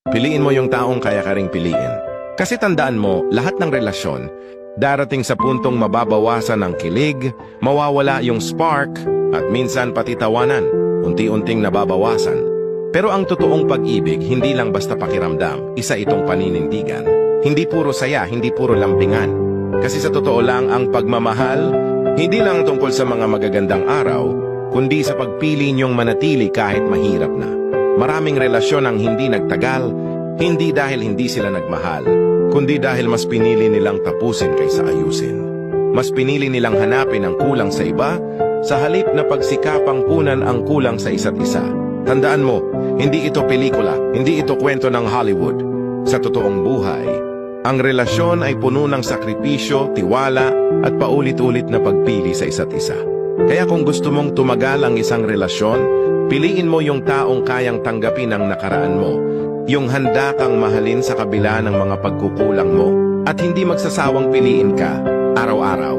Piliin mo yung taong kaya ka ring piliin. Kasi tandaan mo, lahat ng relasyon, darating sa puntong mababawasan ang kilig, mawawala yung spark, at minsan pati tawanan, unti-unting nababawasan. Pero ang totoong pag-ibig, hindi lang basta pakiramdam, isa itong paninindigan. Hindi puro saya, hindi puro lambingan. Kasi sa totoo lang, ang pagmamahal, hindi lang tungkol sa mga magagandang araw, kundi sa pagpili niyong manatili kahit mahirap na. Maraming relasyon ang hindi nagtagal, hindi dahil hindi sila nagmahal, kundi dahil mas pinili nilang tapusin kaysa ayusin. Mas pinili nilang hanapin ang kulang sa iba, sa halip na pagsikapang punan ang kulang sa isa't isa. Tandaan mo, hindi ito pelikula, hindi ito kwento ng Hollywood. Sa totoong buhay, ang relasyon ay puno ng sakripisyo, tiwala, at paulit-ulit na pagpili sa isa't isa. Kaya kung gusto mong tumagal ang isang relasyon, piliin mo yung taong kayang tanggapin ang nakaraan mo, yung handa kang mahalin sa kabila ng mga pagkukulang mo, at hindi magsasawang piliin ka araw-araw.